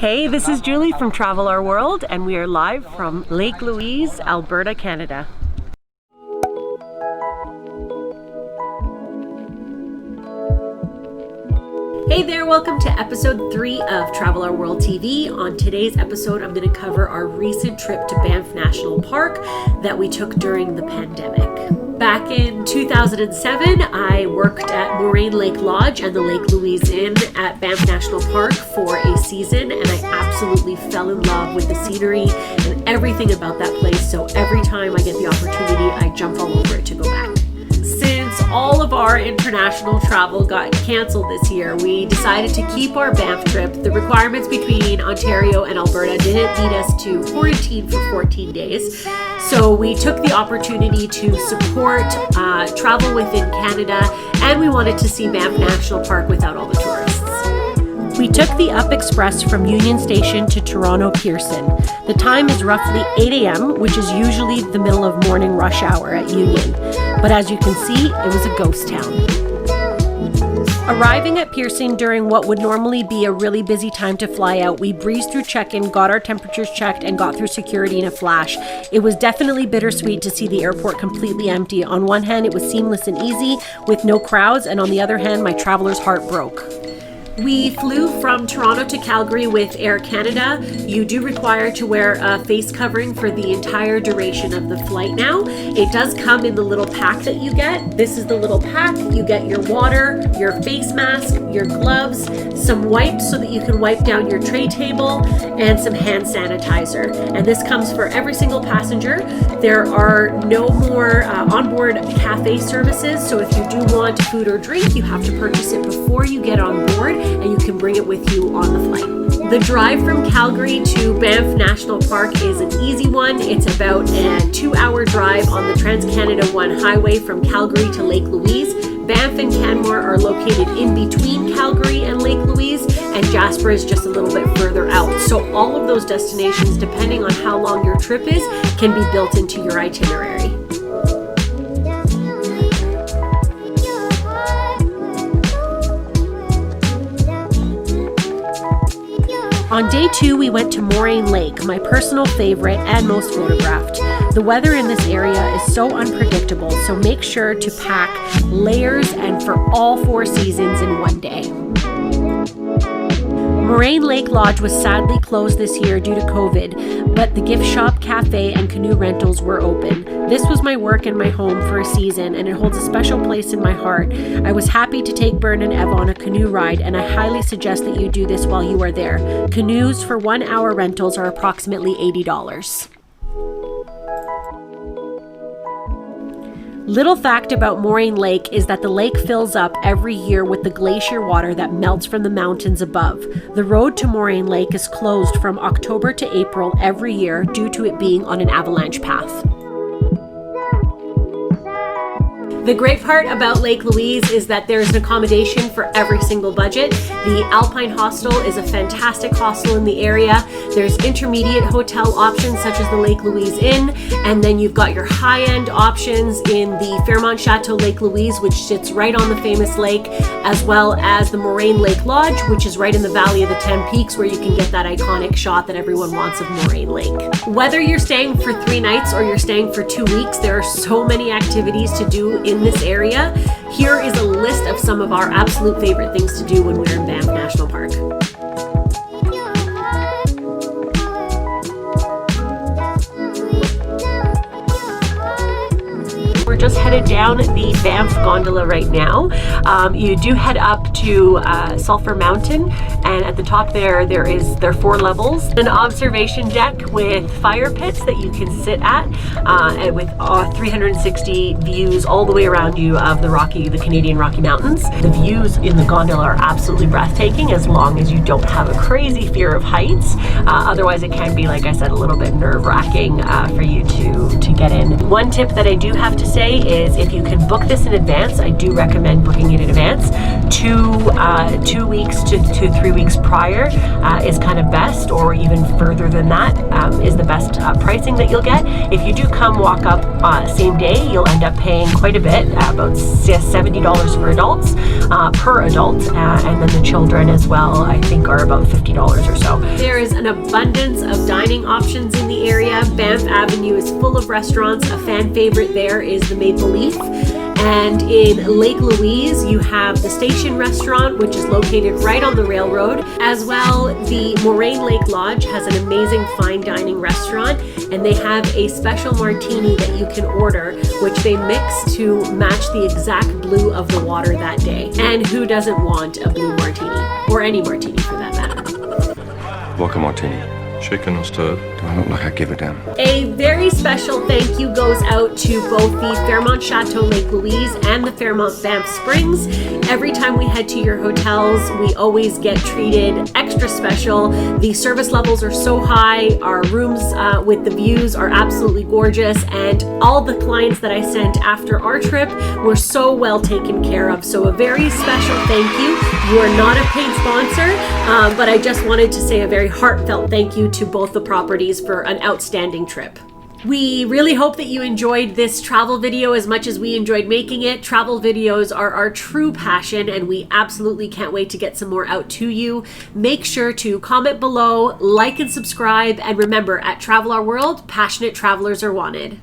Hey, this is Julie from Travel Our World, and we are live from Lake Louise, Alberta, Canada. Hey there, welcome to episode 3 of Travel Our World TV. On today's episode, I'm going to cover our recent trip to Banff National Park that we took during the pandemic. Back in 2007, I worked at Moraine Lake Lodge and the Lake Louise Inn at Banff National Park for a season, and I absolutely fell in love with the scenery and everything about that place. So every time I get the opportunity, I jump all over it to go back. Since all of our international travel got canceled this year, we decided to keep our Banff trip. The requirements between Ontario and Alberta didn't lead us to quarantine for 14 days. So we took the opportunity to support travel within Canada, and we wanted to see Banff National Park without all the tourists. We took the Up Express from Union Station to Toronto Pearson. The time is roughly 8 a.m., which is usually the middle of morning rush hour at Union. But as you can see, it was a ghost town. Arriving at Pearson during what would normally be a really busy time to fly out, we breezed through check-in, got our temperatures checked, and got through security in a flash. It was definitely bittersweet to see the airport completely empty. On one hand, it was seamless and easy with no crowds, and on the other hand, my traveler's heart broke. We flew from Toronto to Calgary with Air Canada. You do require to wear a face covering for the entire duration of the flight now. It does come in the little pack that you get. This is the little pack. You get your water, your face mask, your gloves, some wipes so that you can wipe down your tray table, and some hand sanitizer. And this comes for every single passenger. There are no more onboard cafe services, so if you do want food or drink, you have to purchase it before you get on board, and you can bring it with you on the flight. The drive from Calgary to Banff National Park is an easy one. It's about a 2-hour drive on the Trans-Canada 1 highway from Calgary to Lake Louise. Banff and Canmore are located in between Calgary and Lake Louise, and Jasper is just a little bit further out. So all of those destinations, depending on how long your trip is, can be built into your itinerary. On day 2, we went to Moraine Lake, my personal favorite and most photographed. The weather in this area is so unpredictable, so make sure to pack layers and for all 4 seasons in one day. Moraine Lake Lodge was sadly closed this year due to COVID, but the gift shop, cafe, and canoe rentals were open. This was my work and my home for a season, and it holds a special place in my heart. I was happy to take Bern and Eva on a canoe ride, and I highly suggest that you do this while you are there. Canoes for 1-hour rentals are approximately $80. Little fact about Moraine Lake is that the lake fills up every year with the glacier water that melts from the mountains above. The road to Moraine Lake is closed from October to April every year due to it being on an avalanche path. The great part about Lake Louise is that there's an accommodation for every single budget. The Alpine Hostel is a fantastic hostel in the area. There's intermediate hotel options such as the Lake Louise Inn, and then you've got your high-end options in the Fairmont Chateau Lake Louise, which sits right on the famous lake, as well as the Moraine Lake Lodge, which is right in the Valley of the 10 Peaks, where you can get that iconic shot that everyone wants of Moraine Lake. Whether you're staying for 3 nights or you're staying for 2 weeks, there are so many activities to do in this area. Here is a list of some of our absolute favorite things to do when we're in Banff National Park. We're just headed down the Banff gondola right now. You do head up to Sulphur Mountain, and at the top there are 4 levels. An observation deck with fire pits that you can sit at, and with 360 views all the way around you of the Canadian Rocky Mountains. The views in the gondola are absolutely breathtaking as long as you don't have a crazy fear of heights. Otherwise it can be, like I said, a little bit nerve-wracking for you to get in. One tip that I do have to say is if you can book this in advance, I do recommend booking it in advance, 2 weeks to 3 weeks prior is kind of best, or even further than that is the best pricing that you'll get. If you do come walk up same day, you'll end up paying quite a bit, about $70 for adults per adult, and then the children as well, I think, are about $50 or so. There is an abundance of dining options in the area. Banff Avenue is full of restaurants. A fan favorite there is the Maple Leaf. And in Lake Louise, you have the Station Restaurant, which is located right on the railroad. As well, the Moraine Lake Lodge has an amazing fine dining restaurant, and they have a special martini that you can order, which they mix to match the exact blue of the water that day. And who doesn't want a blue martini? Or any martini for that matter. Vodka martini. Shaken or stirred? Do I look like I give a damn? A very special thank you goes out to both the Fairmont Chateau Lake Louise and the Fairmont Banff Springs. Every time we head to your hotels, we always get treated extra special. The service levels are so high, our rooms with the views are absolutely gorgeous, and all the clients that I sent after our trip were so well taken care of. So a very special thank you. You are not a paid sponsor, but I just wanted to say a very heartfelt thank you to both the properties for an outstanding trip. We really hope that you enjoyed this travel video as much as we enjoyed making it. Travel videos are our true passion, and we absolutely can't wait to get some more out to you. Make sure to comment below, like and subscribe, and remember, at Travel Our World, passionate travelers are wanted.